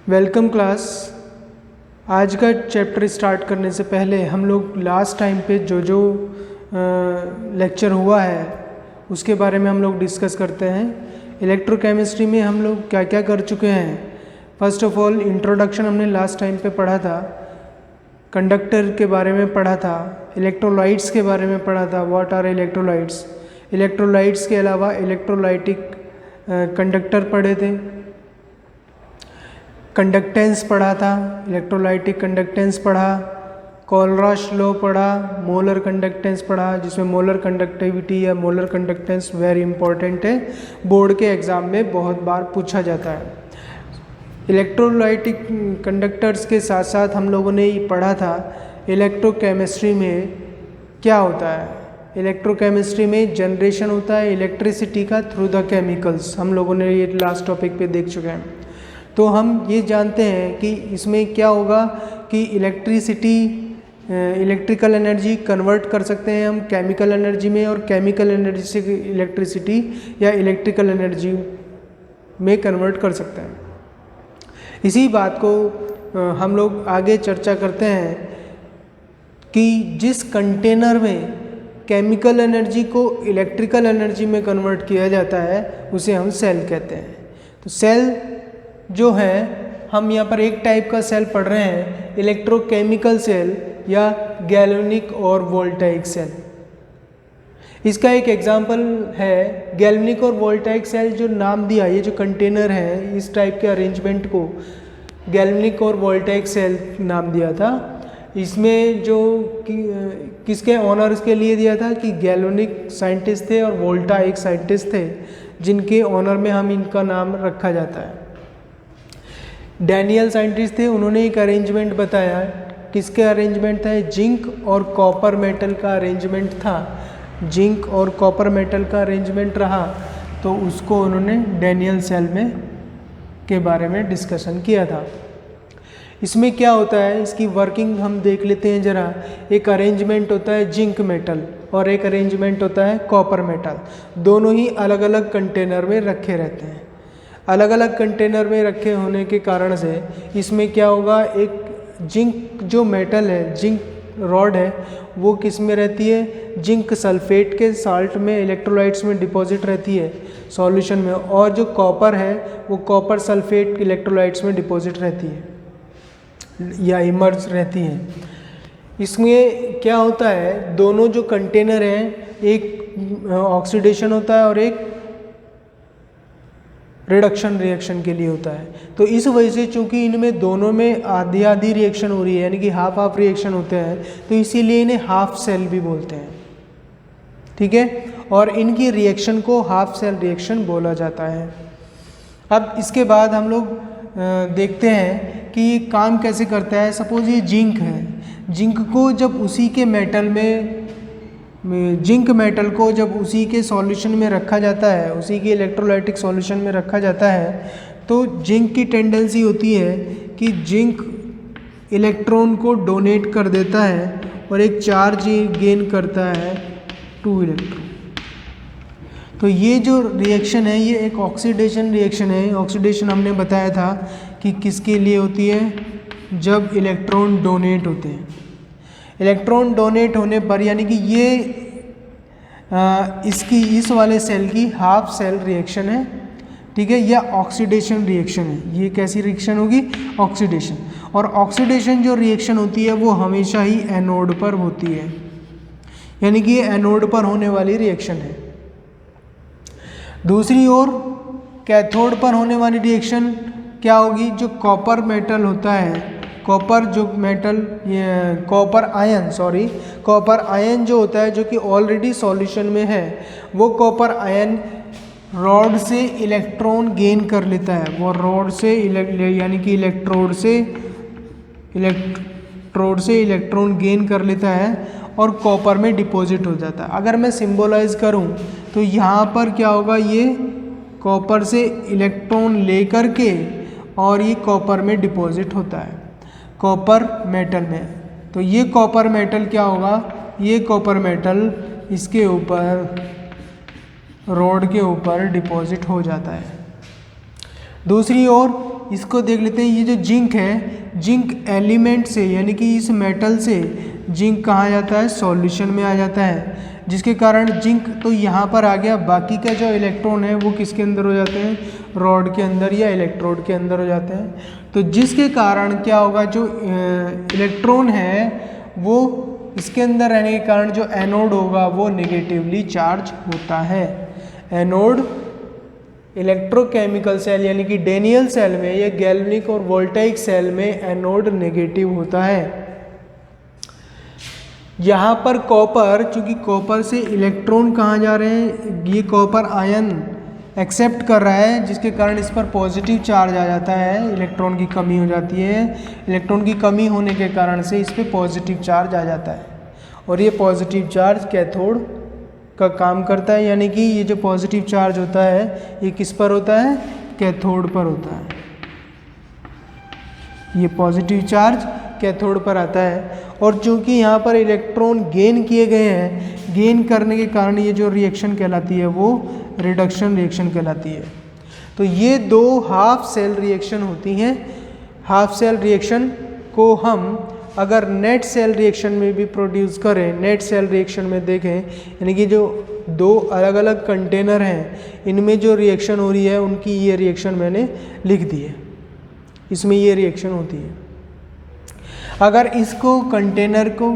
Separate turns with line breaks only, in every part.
Welcome class. आज का chapter start करने से पहले हम लोग लास्ट टाइम पे जो लेक्चर हुआ है उसके बारे में हम लोग डिस्कस करते हैं। इलेक्ट्रोकेमिस्ट्री में हम लोग क्या क्या कर चुके हैं। फर्स्ट ऑफ ऑल इंट्रोडक्शन हमने लास्ट टाइम पे पढ़ा था, कंडक्टर के बारे में पढ़ा था, इलेक्ट्रोलाइट्स के बारे में पढ़ा था, व्हाट आर इलेक्ट्रोलाइट्स। इलेक्ट्रोलाइट्स के अलावा इलेक्ट्रोलाइटिक कंडक्टर पढ़े थे, कंडक्टेंस पढ़ा था, इलेक्ट्रोलाइटिक कंडक्टेंस पढ़ा, कोलराश लॉ पढ़ा, मोलर कंडक्टेंस पढ़ा, जिसमें मोलर कंडक्टिविटी या मोलर कंडक्टेंस वेरी इंपॉर्टेंट है, बोर्ड के एग्ज़ाम में बहुत बार पूछा जाता है। इलेक्ट्रोलाइटिक कंडक्टर्स के साथ साथ हम लोगों ने ये पढ़ा था इलेक्ट्रोकेमिस्ट्री में क्या होता है। इलेक्ट्रोकेमिस्ट्री में जनरेशन होता है इलेक्ट्रिसिटी का थ्रू द केमिकल्स, हम लोगों ने ये लास्ट टॉपिक पे देख चुके हैं। तो हम ये जानते हैं कि इसमें क्या होगा कि इलेक्ट्रिकल एनर्जी कन्वर्ट कर सकते हैं हम केमिकल एनर्जी में, और केमिकल एनर्जी से इलेक्ट्रिसिटी या इलेक्ट्रिकल एनर्जी में कन्वर्ट कर सकते हैं। इसी बात को हम लोग आगे चर्चा करते हैं कि जिस कंटेनर में केमिकल एनर्जी को इलेक्ट्रिकल एनर्जी में कन्वर्ट किया जाता है उसे हम सेल कहते हैं। तो सेल जो है, हम यहाँ पर एक टाइप का सेल पढ़ रहे हैं, इलेक्ट्रोकेमिकल सेल या गैल्वेनिक और वोल्टाइक सेल। इसका एक एग्जांपल है गैल्वेनिक और वोल्टाइक सेल। जो नाम दिया, ये जो कंटेनर है, इस टाइप के अरेंजमेंट को गैल्वेनिक और वोल्टाइक सेल नाम दिया था। इसमें जो किसके ऑनर्स के लिए दिया था कि गैल्वेनिक साइंटिस्ट थे और वोल्टाइक साइंटिस्ट थे, जिनके ऑनर में हम इनका नाम रखा जाता है। डैनियल साइंटिस्ट थे, उन्होंने एक अरेंजमेंट बताया। किसके अरेंजमेंट था? जिंक और कॉपर मेटल का अरेंजमेंट था। जिंक और कॉपर मेटल का अरेंजमेंट रहा, तो उसको उन्होंने डैनियल सेल में के बारे में डिस्कशन किया था। इसमें क्या होता है, इसकी वर्किंग हम देख लेते हैं ज़रा। एक अरेंजमेंट होता है जिंक मेटल और एक अरेंजमेंट होता है कॉपर मेटल। दोनों ही अलग अलग कंटेनर में रखे रहते हैं। अलग अलग कंटेनर में रखे होने के कारण से इसमें क्या होगा, एक जिंक जो मेटल है, जिंक रॉड है, वो किस में रहती है? जिंक सल्फेट के साल्ट में, इलेक्ट्रोलाइट्स में डिपॉजिट रहती है सॉल्यूशन में। और जो कॉपर है वो कॉपर सल्फेट इलेक्ट्रोलाइट्स में डिपॉजिट रहती है या इमर्ज रहती है। इसमें क्या होता है, दोनों जो कंटेनर हैं, एक ऑक्सीडेशन होता है और एक रिडक्शन रिएक्शन के लिए होता है। तो इस वजह से चूंकि इनमें दोनों में आधी आधी रिएक्शन हो रही है, यानी कि हाफ हाफ रिएक्शन होते हैं, तो इसीलिए इन्हें हाफ सेल भी बोलते हैं। ठीक है, और इनकी रिएक्शन को हाफ सेल रिएक्शन बोला जाता है। अब इसके बाद हम लोग देखते हैं कि ये काम कैसे करता है। सपोज ये जिंक है, जिंक को जब उसी के मेटल में जिंक मेटल को जब उसी के सॉल्यूशन में रखा जाता है, उसी के इलेक्ट्रोलाइटिक सॉल्यूशन में रखा जाता है, तो जिंक की टेंडेंसी होती है कि जिंक इलेक्ट्रॉन को डोनेट कर देता है और एक चार्ज गेन करता है 2 इलेक्ट्रॉन। तो ये जो रिएक्शन है, ये एक ऑक्सीडेशन रिएक्शन है। ऑक्सीडेशन हमने बताया था कि किसके लिए होती है? जब इलेक्ट्रॉन डोनेट होते हैं। इलेक्ट्रॉन डोनेट होने पर, यानी कि ये इस वाले सेल की हाफ सेल रिएक्शन है। ठीक है, यह ऑक्सीडेशन रिएक्शन है। ये कैसी रिएक्शन होगी? ऑक्सीडेशन। और ऑक्सीडेशन जो रिएक्शन होती है वो हमेशा ही एनोड पर होती है, यानी कि ये एनोड पर होने वाली रिएक्शन है। दूसरी ओर कैथोड पर होने वाली रिएक्शन क्या होगी? जो कॉपर मेटल होता है, कॉपर जो मेटल, कॉपर आयन जो होता है, जो कि ऑलरेडी सॉल्यूशन में है, वो कॉपर आयन रॉड से इलेक्ट्रॉन गेन कर लेता है। वो रॉड से यानी कि इलेक्ट्रोड से इलेक्ट्रॉन गेन कर लेता है और कॉपर में डिपॉजिट हो जाता है। अगर मैं सिंबलाइज करूं तो यहाँ पर क्या होगा, ये कॉपर से इलेक्ट्रॉन लेकर के और ये कॉपर में डिपॉजिट होता है, कॉपर मेटल में। तो ये कॉपर मेटल क्या होगा, ये कॉपर मेटल इसके ऊपर, रॉड के ऊपर डिपॉजिट हो जाता है। दूसरी ओर इसको देख लेते हैं। ये जो जिंक है, जिंक एलिमेंट से यानी कि इस मेटल से जिंक कहाँ जाता है, सॉल्यूशन में आ जाता है, जिसके कारण जिंक तो यहाँ पर आ गया। बाकी का जो इलेक्ट्रॉन है वो किसके अंदर हो जाते हैं, रॉड के अंदर या इलेक्ट्रोड के अंदर हो जाते हैं। तो जिसके कारण क्या होगा, जो इलेक्ट्रॉन है वो इसके अंदर रहने के कारण जो एनोड होगा वो नेगेटिवली चार्ज होता है। एनोड इलेक्ट्रोकेमिकल सेल यानी कि डेनियल सेल में या गैल्वेनिक और वोल्टाइक सेल में एनोड नेगेटिव होता है। यहाँ पर कॉपर, चूंकि कॉपर से इलेक्ट्रॉन कहाँ जा रहे हैं, ये कॉपर आयन एक्सेप्ट कर रहा है, जिसके कारण इस पर पॉजिटिव चार्ज आ जाता है, इलेक्ट्रॉन की कमी हो जाती है। इलेक्ट्रॉन की कमी होने के कारण से इस पर पॉजिटिव चार्ज आ जाता है और ये पॉजिटिव चार्ज कैथोड का काम करता है। यानी कि ये जो पॉजिटिव चार्ज होता है ये किस पर होता है, कैथोड पर होता है। ये पॉजिटिव चार्ज कैथोड पर आता है। और चूंकि यहाँ पर इलेक्ट्रॉन गेन किए गए हैं, गेन करने के कारण ये जो रिएक्शन कहलाती है वो रिडक्शन रिएक्शन कहलाती है। तो ये दो हाफ सेल रिएक्शन होती हैं। हाफ सेल रिएक्शन को हम अगर नेट सेल रिएक्शन में भी प्रोड्यूस करें, नेट सेल रिएक्शन में देखें, यानी कि जो दो अलग अलग कंटेनर हैं इनमें जो रिएक्शन हो रही है उनकी ये रिएक्शन मैंने लिख दी है, इसमें ये रिएक्शन होती है। अगर इसको कंटेनर को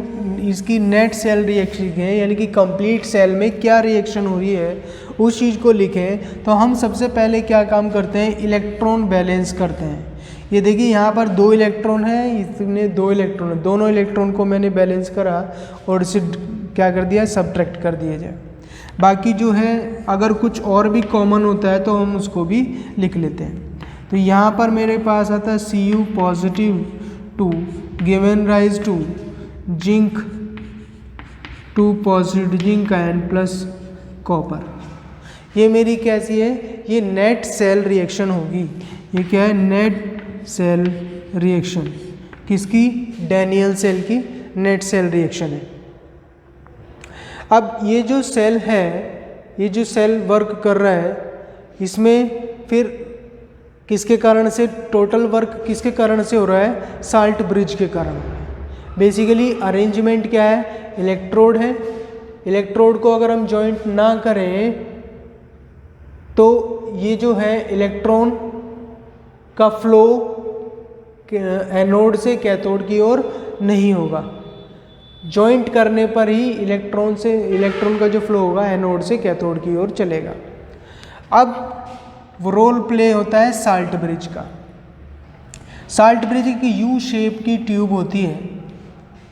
इसकी नेट सेल रिएक्शन लिखें, यानी कि कंप्लीट सेल में क्या रिएक्शन हो रही है उस चीज़ को लिखें, तो हम सबसे पहले क्या काम करते हैं, इलेक्ट्रॉन बैलेंस करते हैं। ये देखिए यहाँ पर 2 इलेक्ट्रॉन है, इसमें 2 इलेक्ट्रॉन है, दोनों इलेक्ट्रॉन को मैंने बैलेंस करा और इसे क्या कर दिया, सबट्रैक्ट कर दिया जाए। बाकी जो है अगर कुछ और भी कॉमन होता है तो हम उसको भी लिख लेते हैं। तो यहाँ पर मेरे पास आता है Cu positive 2 given rise to zinc 2 positive zinc ion plus copper. ये मेरी कैसी है, ये नेट सेल रिएक्शन होगी। ये क्या है, नेट सेल रिएक्शन, किसकी, डेनियल सेल की नेट सेल रिएक्शन है। अब ये जो सेल है, ये जो सेल वर्क कर रहा है, इसमें फिर किसके कारण से टोटल वर्क किसके कारण से हो रहा है, साल्ट ब्रिज के कारण। बेसिकली अरेंजमेंट क्या है, इलेक्ट्रोड है, इलेक्ट्रोड को अगर हम जॉइंट ना करें तो ये जो है इलेक्ट्रॉन का फ्लो एनोड से कैथोड की ओर नहीं होगा। जॉइंट करने पर ही इलेक्ट्रॉन का जो फ्लो होगा एनोड से कैथोड की ओर चलेगा। अब वो रोल प्ले होता है साल्ट ब्रिज का। साल्ट ब्रिज की यू शेप की ट्यूब होती है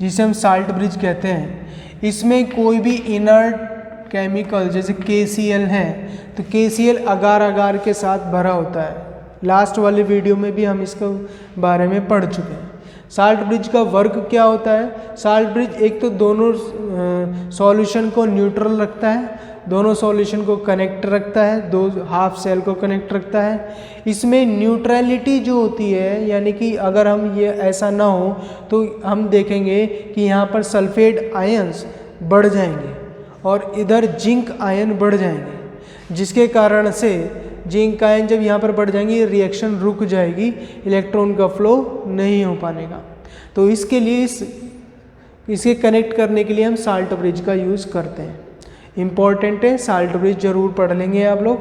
जिसे हम साल्ट ब्रिज कहते हैं। इसमें कोई भी इनर्ट केमिकल जैसे KCl है तो KCl अगार अगार के साथ भरा होता है। लास्ट वाले वीडियो में भी हम इसके बारे में पढ़ चुके हैं। साल्ट ब्रिज का वर्क क्या होता है, साल्ट ब्रिज एक तो दोनों सॉल्यूशन को न्यूट्रल रखता है, दोनों सॉल्यूशन को कनेक्ट रखता है, दो हाफ सेल को कनेक्ट रखता है। इसमें न्यूट्रलिटी जो होती है, यानी कि अगर हम ये ऐसा ना हो तो हम देखेंगे कि यहाँ पर सल्फेट आयंस बढ़ जाएंगे और इधर जिंक आयन बढ़ जाएंगे, जिसके कारण से जिंक आयन जब यहाँ पर बढ़ जाएंगी रिएक्शन रुक जाएगी, इलेक्ट्रॉन का फ्लो नहीं हो पाएगा। तो इसके लिए इसे कनेक्ट करने के लिए हम साल्ट ब्रिज का यूज़ करते हैं। इम्पॉर्टेंट है, साल्ट ब्रिज जरूर पढ़ लेंगे आप लोग।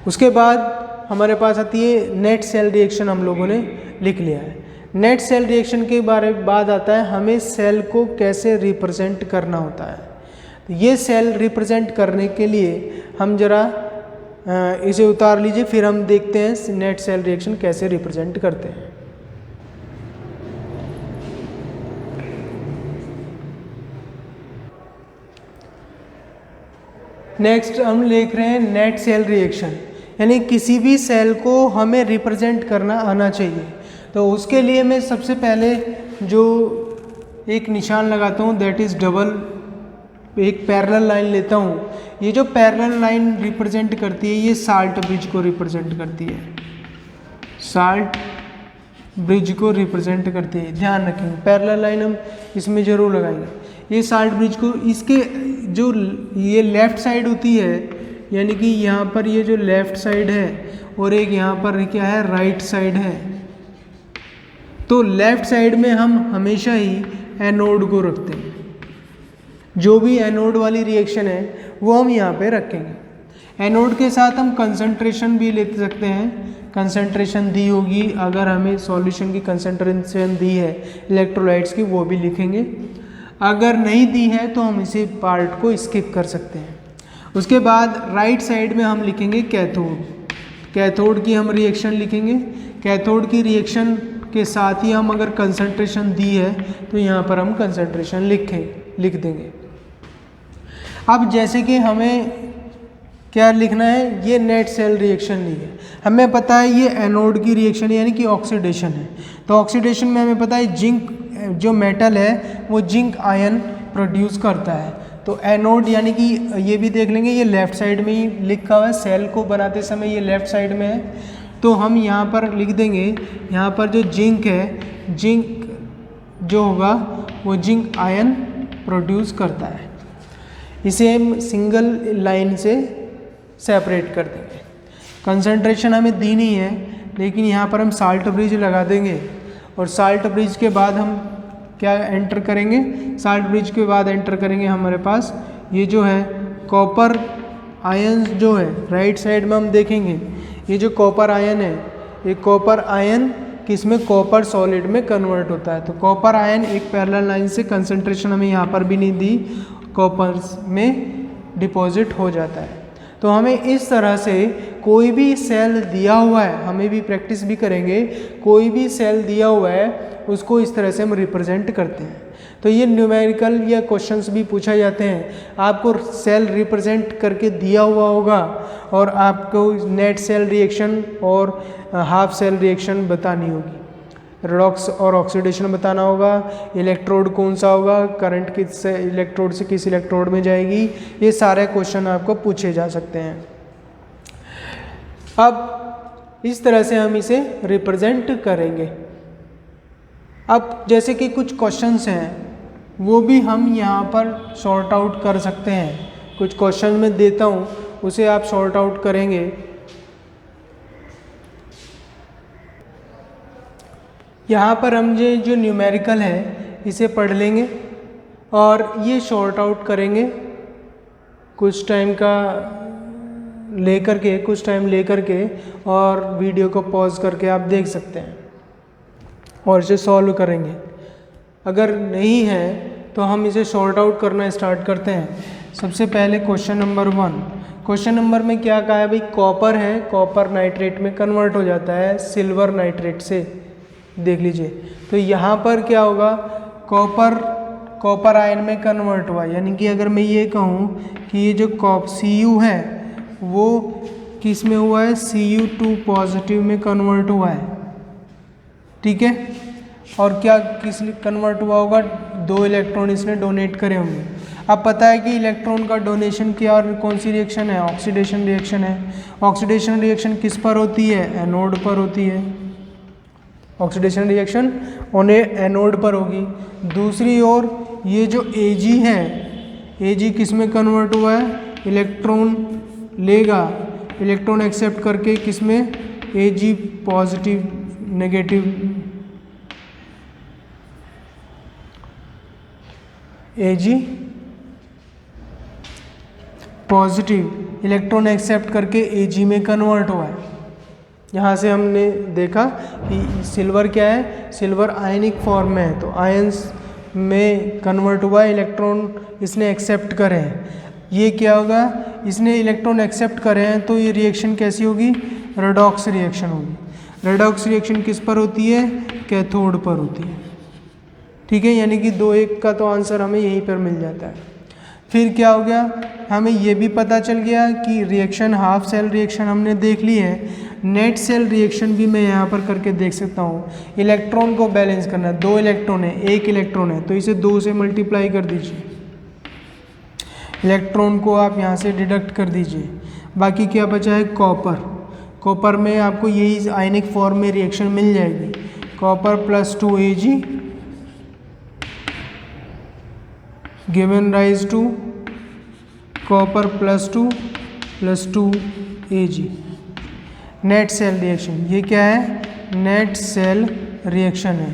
उसके बाद हमारे पास आती है नेट सेल रिएक्शन, हम लोगों ने लिख लिया है। नेट सेल रिएक्शन के बाद आता है हमें सेल को कैसे रिप्रेजेंट करना होता है। तो ये सेल रिप्रेजेंट करने के लिए हम जरा इसे उतार लीजिए, फिर हम देखते हैं नेट सेल रिएक्शन कैसे रिप्रेजेंट करते हैं। नेक्स्ट हम लिख रहे हैं नेट सेल रिएक्शन, यानी किसी भी सेल को हमें रिप्रेजेंट करना आना चाहिए। तो उसके लिए मैं सबसे पहले जो एक निशान लगाता हूँ दैट इज़ डबल, एक पैरेलल लाइन लेता हूँ। ये जो पैरेलल लाइन रिप्रेजेंट करती है ये साल्ट ब्रिज को रिप्रेजेंट करती है, साल्ट ब्रिज को रिप्रेजेंट करती है। ध्यान रखेंगे पैरेलल लाइन हम इसमें जरूर लगाएंगे। ये साल्ट ब्रिज को, इसके जो ये लेफ्ट साइड होती है यानी कि यहाँ पर ये जो लेफ्ट साइड है और एक यहाँ पर क्या है, राइट साइड है। तो लेफ्ट साइड में हम हमेशा ही एनोड को रखते हैं। जो भी एनोड वाली रिएक्शन है वो हम यहाँ पे रखेंगे। एनोड के साथ हम कंसंट्रेशन भी ले सकते हैं। कंसंट्रेशन दी होगी, अगर हमें सॉल्यूशन की कंसंट्रेशन दी है इलेक्ट्रोलाइट्स की, वो भी लिखेंगे। अगर नहीं दी है तो हम इसी पार्ट को स्किप कर सकते हैं। उसके बाद राइट साइड में हम लिखेंगे कैथोड। कैथोड की हम रिएक्शन लिखेंगे। कैथोड की रिएक्शन के साथ ही हम अगर कंसंट्रेशन दी है तो यहाँ पर हम कंसंट्रेशन लिख देंगे। अब जैसे कि हमें क्या लिखना है, ये नेट सेल रिएक्शन नहीं है, हमें पता है ये एनोड की रिएक्शन है, यानी कि ऑक्सीडेशन है। तो ऑक्सीडेशन में हमें पता है जिंक जो मेटल है वो जिंक आयन प्रोड्यूस करता है। तो एनोड यानी कि ये भी देख लेंगे, ये लेफ़्ट साइड में ही लिखा हुआ है, सेल को बनाते समय ये लेफ़्ट साइड में है। तो हम यहाँ पर लिख देंगे, यहाँ पर जो जिंक है, जिंक जो होगा वो जिंक आयन प्रोड्यूस करता है। इसे हम सिंगल लाइन से सेपरेट कर देंगे। कंसंट्रेशन हमें दी नहीं है, लेकिन यहाँ पर हम साल्ट ब्रिज लगा देंगे। और साल्ट ब्रिज के बाद हम क्या एंटर करेंगे, साल्ट ब्रिज के बाद एंटर करेंगे हमारे पास ये जो है कॉपर आयन जो है, राइट साइड में हम देखेंगे ये जो कॉपर आयन है, ये कॉपर आयन किस में, कॉपर सॉलिड में कन्वर्ट होता है। तो कॉपर आयन एक पैरेलल लाइन से, कंसंट्रेशन हमें यहाँ पर भी नहीं दी, कॉपर में डिपॉजिट हो जाता है। तो हमें इस तरह से कोई भी सेल दिया हुआ है, हमें भी प्रैक्टिस भी करेंगे, कोई भी सेल दिया हुआ है उसको इस तरह से हम रिप्रेजेंट करते हैं। तो ये न्यूमेरिकल या क्वेश्चंस भी पूछा जाते हैं, आपको सेल रिप्रेजेंट करके दिया हुआ होगा और आपको नेट सेल रिएक्शन और हाफ सेल रिएक्शन बतानी होगी, रेडॉक्स और ऑक्सीडेशन बताना होगा, इलेक्ट्रोड कौन सा होगा, करंट किस इलेक्ट्रोड से किस इलेक्ट्रोड में जाएगी, ये सारे क्वेश्चन आपको पूछे जा सकते हैं। अब इस तरह से हम इसे रिप्रेजेंट करेंगे। अब जैसे कि कुछ क्वेश्चंस हैं वो भी हम यहाँ पर सॉर्ट आउट कर सकते हैं। कुछ क्वेश्चन मैं देता हूँ, उसे आप सॉर्ट आउट करेंगे। यहाँ पर हम ये जो न्यूमेरिकल है इसे पढ़ लेंगे और ये सॉर्ट आउट करेंगे कुछ टाइम लेकर के और वीडियो को पॉज करके आप देख सकते हैं और इसे सॉल्व करेंगे। अगर नहीं है तो हम इसे सॉर्ट आउट करना स्टार्ट करते हैं। सबसे पहले क्वेश्चन नंबर 1, क्वेश्चन नंबर में क्या कहा है भाई, कॉपर है, कॉपर नाइट्रेट में कन्वर्ट हो जाता है सिल्वर नाइट्रेट से, देख लीजिए। तो यहाँ पर क्या होगा, कॉपर आयन में कन्वर्ट हुआ, यानी कि अगर मैं ये कहूँ कि ये जो Cu है वो किस में हुआ है, Cu2 पॉजिटिव में कन्वर्ट हुआ है, ठीक है। और क्या किस कन्वर्ट हुआ होगा, 2 इलेक्ट्रॉन इसने डोनेट करे होंगे। अब पता है कि इलेक्ट्रॉन का डोनेशन क्या और कौन सी रिएक्शन है, ऑक्सीडेशन रिएक्शन है। ऑक्सीडेशन रिएक्शन किस पर होती है, एनोड पर होती है। ऑक्सीडेशन रिएक्शन एनोड पर होगी। दूसरी ओर ये जो Ag है, Ag किस में कन्वर्ट हुआ है, इलेक्ट्रॉन लेगा, इलेक्ट्रॉन एक्सेप्ट करके किस में, Ag positive negative, Ag positive electron accept करके Ag में कन्वर्ट हुआ है। यहाँ से हमने देखा कि सिल्वर क्या है, सिल्वर आयनिक फॉर्म में है, तो आयंस में कन्वर्ट हुआ है, इलेक्ट्रॉन इसने एक्सेप्ट करे हैं। ये क्या होगा, इसने इलेक्ट्रॉन एक्सेप्ट करे हैं तो ये रिएक्शन कैसी होगी, रेडॉक्स रिएक्शन होगी। रेडॉक्स रिएक्शन किस पर होती है, कैथोड पर होती है, ठीक है। यानी कि 2-1 का तो आंसर हमें यहीं पर मिल जाता है। फिर क्या हो गया, हमें ये भी पता चल गया कि रिएक्शन हाफ सेल रिएक्शन हमने देख ली है। नेट सेल रिएक्शन भी मैं यहाँ पर करके देख सकता हूँ। इलेक्ट्रॉन को बैलेंस करना है, 2 इलेक्ट्रॉन है, 1 इलेक्ट्रॉन है, तो इसे 2 से मल्टीप्लाई कर दीजिए, इलेक्ट्रॉन को आप यहाँ से डिडक्ट कर दीजिए। बाकी क्या बचा है, कॉपर में आपको यही आयनिक फॉर्म में रिएक्शन मिल जाएगी। Copper +2 Ag given rise to copper +2 plus 2 Ag। Net cell reaction, ये क्या है? नेट सेल रिएक्शन है।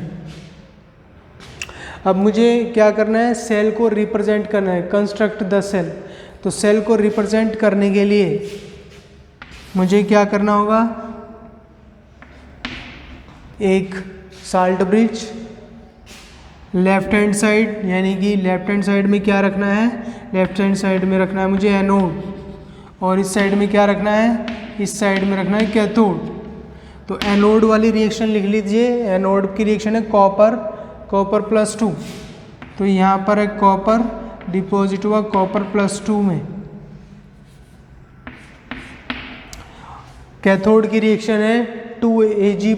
अब मुझे क्या करना है? सेल को रिप्रेजेंट करना है, कंस्ट्रक्ट द सेल। तो सेल को रिप्रेजेंट करने के लिए मुझे क्या करना होगा? एक salt bridge, left hand side, यानी कि लेफ्ट हैंड साइड में क्या रखना है? लेफ्ट हैंड साइड में रखना है मुझे एनोड, और इस साइड में क्या रखना है? इस साइड में रखना है कैथोड। तो एनोड वाली रिएक्शन लिख लीजिए। एनोड की रिएक्शन है कॉपर प्लस 2। तो यहाँ पर है कॉपर डिपॉजिट हुआ कॉपर प्लस 2 में। कैथोड की रिएक्शन है 2Ag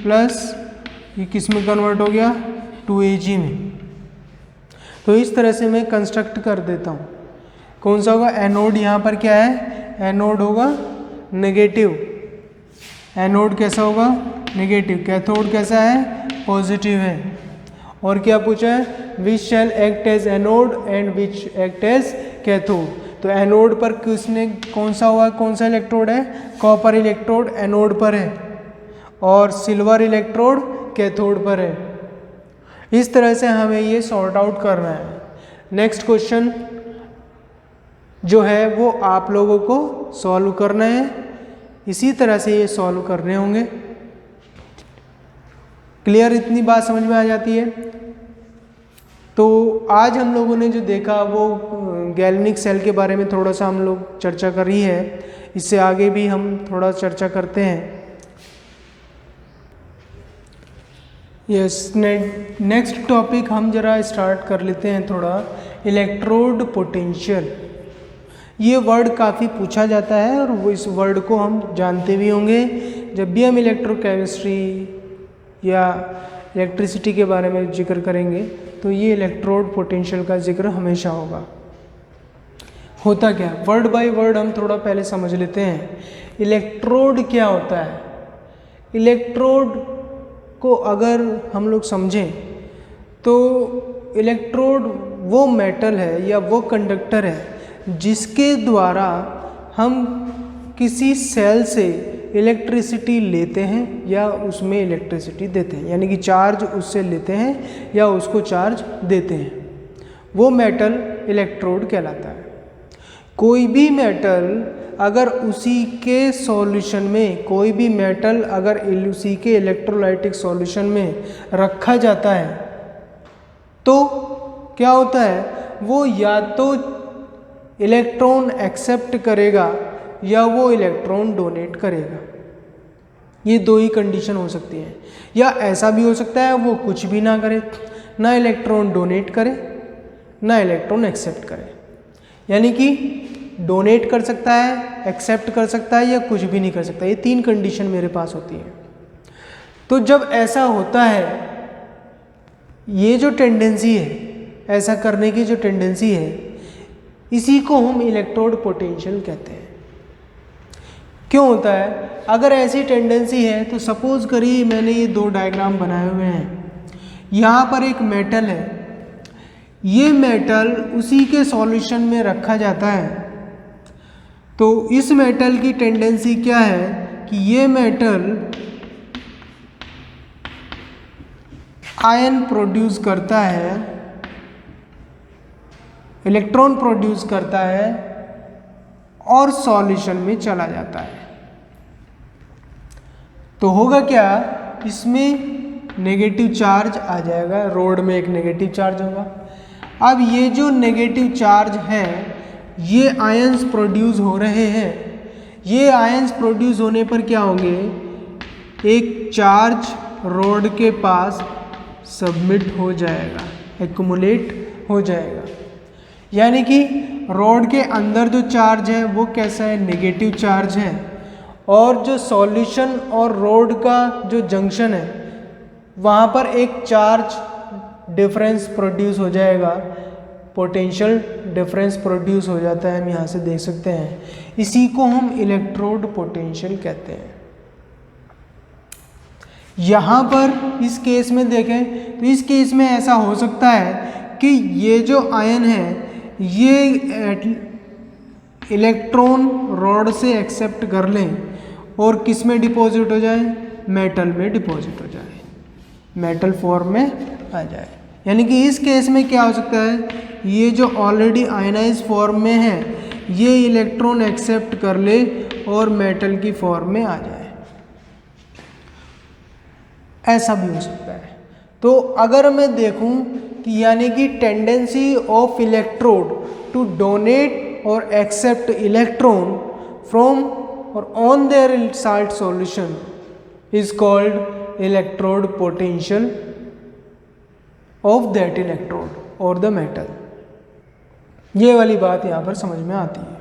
प्लस ये किस में कन्वर्ट हो गया? 2Ag में। तो इस तरह से मैं कंस्ट्रक्ट कर देता हूँ। कौन सा होगा? एनोड यहाँ पर क्या है? एनोड होगा नेगेटिव। एनोड कैसा होगा? नेगेटिव। कैथोड कैसा है? पॉजिटिव है। और क्या पूछा है? Which shall act as anode and which act as cathode. तो एनोड पर किसने कौन सा हुआ? कौन सा इलेक्ट्रोड है? कॉपर इलेक्ट्रोड एनोड पर है और सिल्वर इलेक्ट्रोड कैथोड पर है। इस तरह से हमें ये सॉर्ट आउट करना है। नेक्स्ट क्वेश्चन जो है वो आप लोगों को सॉल्व करना है। इसी तरह से ये सॉल्व करने होंगे। क्लियर? इतनी बात समझ में आ जाती है। तो आज हम लोगों ने जो देखा वो गैल्वेनिक सेल के बारे में थोड़ा सा हम लोग चर्चा करी है। इससे आगे भी हम थोड़ा चर्चा करते हैं। यस, नेक्स्ट टॉपिक हम जरा स्टार्ट कर लेते हैं थोड़ा, इलेक्ट्रोड पोटेंशियल। ये वर्ड काफ़ी पूछा जाता है और वो इस वर्ड को हम जानते भी होंगे। जब भी हम इलेक्ट्रोकेमिस्ट्री या इलेक्ट्रिसिटी के बारे में जिक्र करेंगे तो ये इलेक्ट्रोड पोटेंशियल का जिक्र हमेशा होगा। होता क्या? वर्ड बाय वर्ड हम थोड़ा पहले समझ लेते हैं। इलेक्ट्रोड क्या होता है? इलेक्ट्रोड को अगर हम लोग समझें तो इलेक्ट्रोड वो मेटल है या वो कंडक्टर है जिसके द्वारा हम किसी सेल से इलेक्ट्रिसिटी लेते हैं या उसमें इलेक्ट्रिसिटी देते हैं, यानी कि चार्ज उससे लेते हैं या उसको चार्ज देते हैं। वो मेटल इलेक्ट्रोड कहलाता है। कोई भी मेटल अगर उसी के सॉल्यूशन में, कोई भी मेटल अगर उसी के इलेक्ट्रोलाइटिक सॉल्यूशन में रखा जाता है तो क्या होता है? वो या तो इलेक्ट्रॉन एक्सेप्ट करेगा या वो इलेक्ट्रॉन डोनेट करेगा। ये दो ही कंडीशन हो सकती हैं। या ऐसा भी हो सकता है वो कुछ भी ना करे, ना इलेक्ट्रॉन डोनेट करे ना इलेक्ट्रॉन एक्सेप्ट करे, यानी कि डोनेट कर सकता है, एक्सेप्ट कर सकता है या कुछ भी नहीं कर सकता। ये तीन कंडीशन मेरे पास होती है। तो जब ऐसा होता है, ये जो टेंडेंसी है, ऐसा करने की जो टेंडेंसी है, इसी को हम इलेक्ट्रोड पोटेंशियल कहते हैं। क्यों होता है? अगर ऐसी टेंडेंसी है तो सपोज करिए मैंने ये दो डायग्राम बनाए हुए हैं। यहाँ पर एक मेटल है, ये मेटल उसी के सॉल्यूशन में रखा जाता है। तो इस मेटल की टेंडेंसी क्या है कि ये मेटल आयन प्रोड्यूस करता है, इलेक्ट्रॉन प्रोड्यूस करता है और सॉल्यूशन में चला जाता है। तो होगा क्या? इसमें नेगेटिव चार्ज आ जाएगा, रोड में एक नेगेटिव चार्ज होगा। अब ये जो नेगेटिव चार्ज है, ये आयंस प्रोड्यूस हो रहे हैं। ये आयंस प्रोड्यूस होने पर क्या होंगे? एक चार्ज रोड के पास सबमिट हो जाएगा, एक्युमुलेट हो जाएगा। यानी कि रोड के अंदर जो चार्ज है वो कैसा है? नेगेटिव चार्ज है। और जो सॉल्यूशन और रोड का जो जंक्शन है वहाँ पर एक चार्ज डिफरेंस प्रोड्यूस हो जाएगा, पोटेंशियल डिफरेंस प्रोड्यूस हो जाता है। हम यहाँ से देख सकते हैं, इसी को हम इलेक्ट्रोड पोटेंशियल कहते हैं। यहाँ पर इस केस में देखें तो इस केस में ऐसा हो सकता है कि ये जो आयन है ये इलेक्ट्रॉन रॉड से एक्सेप्ट कर लें और किस में डिपॉजिट हो जाए, मेटल में डिपॉजिट हो जाए, मेटल फॉर्म में आ जाए। यानी कि इस केस में क्या हो सकता है, ये जो ऑलरेडी आयनाइज फॉर्म में है ये इलेक्ट्रॉन एक्सेप्ट कर ले और मेटल की फॉर्म में आ जाए, ऐसा भी हो सकता है। तो अगर मैं देखूं कि यानी कि tendency of electrode to donate और एक्सेप्ट इलेक्ट्रॉन फ्रॉम और on their salt solution is called electrode potential of that electrode और द मेटल। ये वाली बात यहाँ पर समझ में आती है।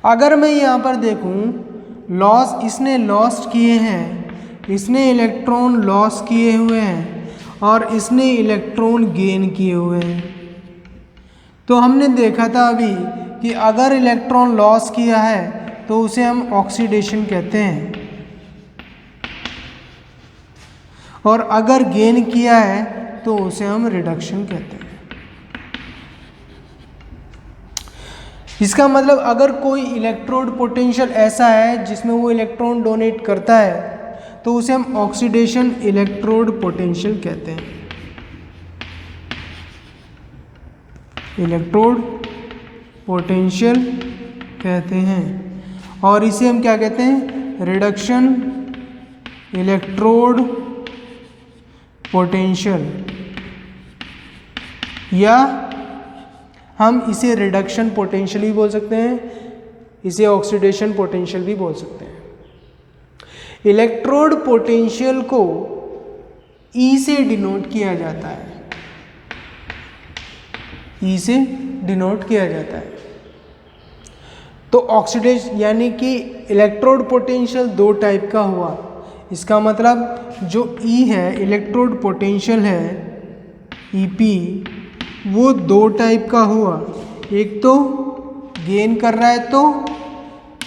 अगर मैं यहाँ पर देखूँ लॉस, इसने लॉस्ट किए हैं, इसने इलेक्ट्रॉन लॉस किए हुए हैं और इसने इलेक्ट्रॉन गेन किए हुए हैं। तो हमने देखा था अभी कि अगर इलेक्ट्रॉन लॉस किया है तो उसे हम ऑक्सीडेशन कहते हैं, और अगर गेन किया है तो उसे हम रिडक्शन कहते हैं। इसका मतलब अगर कोई इलेक्ट्रोड पोटेंशियल ऐसा है जिसमें वो इलेक्ट्रॉन डोनेट करता है तो उसे हम ऑक्सीडेशन इलेक्ट्रोड पोटेंशियल कहते हैं, इलेक्ट्रोड पोटेंशियल कहते हैं। और इसे हम क्या कहते हैं, रिडक्शन इलेक्ट्रोड पोटेंशियल, या हम इसे रिडक्शन पोटेंशियल भी बोल सकते हैं, इसे ऑक्सीडेशन पोटेंशियल भी बोल सकते हैं। इलेक्ट्रोड पोटेंशियल को ई से डिनोट किया जाता है, ई से डिनोट किया जाता है। तो ऑक्सीडेशन यानी कि इलेक्ट्रोड पोटेंशियल दो टाइप का हुआ। इसका मतलब जो ई है इलेक्ट्रोड पोटेंशियल है ईपी, वो दो टाइप का हुआ। एक तो गेन कर रहा है तो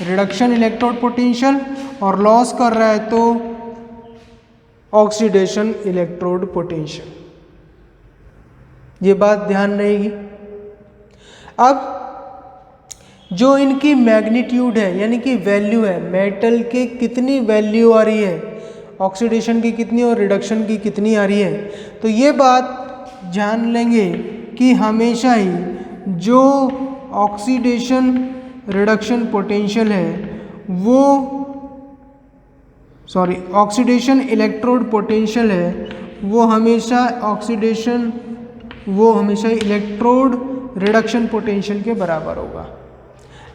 रिडक्शन इलेक्ट्रोड पोटेंशियल, और लॉस कर रहा है तो ऑक्सीडेशन इलेक्ट्रोड पोटेंशियल। ये बात ध्यान रहेगी। अब जो इनकी मैग्नीट्यूड है यानी कि वैल्यू है, मेटल के कितनी वैल्यू आ रही है, ऑक्सीडेशन की कितनी और रिडक्शन की कितनी आ रही है, तो ये बात जान लेंगे कि हमेशा ही जो ऑक्सीडेशन रिडक्शन पोटेंशियल है वो ऑक्सीडेशन इलेक्ट्रोड पोटेंशियल है वो हमेशा इलेक्ट्रोड रिडक्शन पोटेंशियल के बराबर होगा,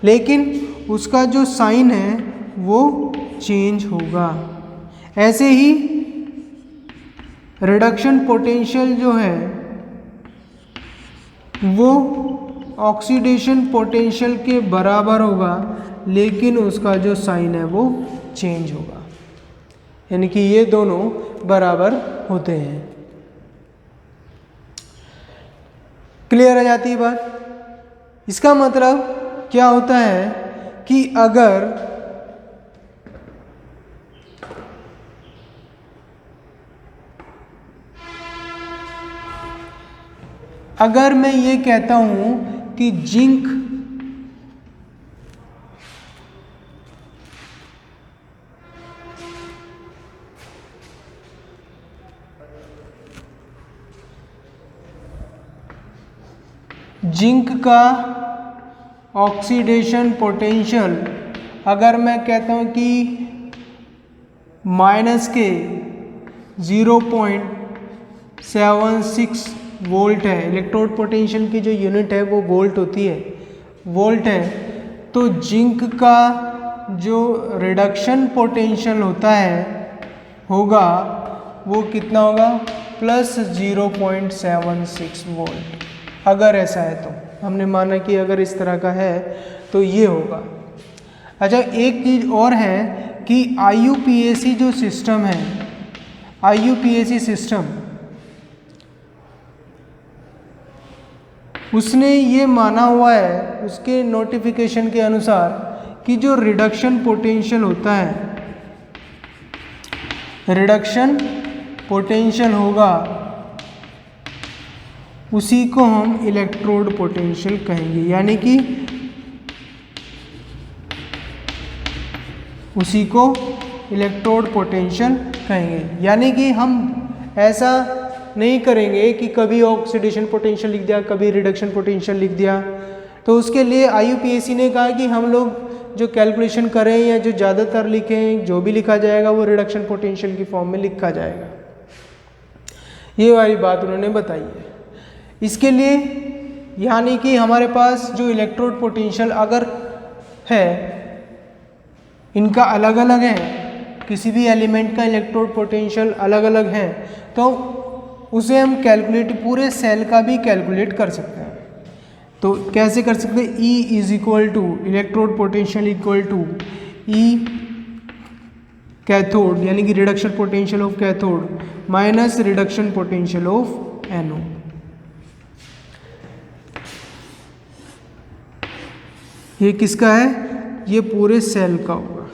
लेकिन उसका जो साइन है वो चेंज होगा। ऐसे ही रिडक्शन पोटेंशियल जो है वो ऑक्सीडेशन पोटेंशियल के बराबर होगा, लेकिन उसका जो साइन है वो चेंज होगा। यानी कि ये दोनों बराबर होते हैं। क्लियर हो जाती है बात। इसका मतलब क्या होता है कि अगर मैं ये कहता हूं कि जिंक का ऑक्सीडेशन पोटेंशियल अगर मैं कहता हूं कि -0.76 वोल्ट है, इलेक्ट्रोड पोटेंशियल की जो यूनिट है वो वोल्ट होती है, वोल्ट है, तो जिंक का जो रिडक्शन पोटेंशियल होगा वो कितना होगा, +0.76 वोल्ट। अगर ऐसा है तो हमने माना कि अगर इस तरह का है तो ये होगा। अच्छा, एक चीज़ और है कि IUPAC जो सिस्टम है, IUPAC सिस्टम, उसने ये माना हुआ है उसके नोटिफिकेशन के अनुसार कि जो रिडक्शन पोटेंशियल होता है, रिडक्शन पोटेंशियल होगा उसी को हम इलेक्ट्रोड पोटेंशियल कहेंगे, यानी कि उसी को इलेक्ट्रोड पोटेंशियल कहेंगे। यानी कि हम ऐसा नहीं करेंगे कि कभी ऑक्सीडेशन पोटेंशियल लिख दिया, कभी रिडक्शन पोटेंशियल लिख दिया। तो उसके लिए IUPAC ने कहा कि हम लोग जो कैलकुलेशन करें या जो ज़्यादातर लिखें, जो भी लिखा जाएगा वो रिडक्शन पोटेंशियल की फॉर्म में लिखा जाएगा। ये वाली बात उन्होंने बताई है। इसके लिए यानी कि हमारे पास जो इलेक्ट्रोड पोटेंशियल अगर है, इनका अलग अलग है, किसी भी एलिमेंट का इलेक्ट्रोड पोटेंशियल अलग अलग है, तो उसे हम कैलकुलेट पूरे सेल का भी कैलकुलेट कर सकते हैं। तो कैसे कर सकते हैं? E is equal to electrode potential equal to E cathode यानी कि reduction potential of cathode minus reduction potential of anode. ये किसका है? ये पूरे सेल का होगा।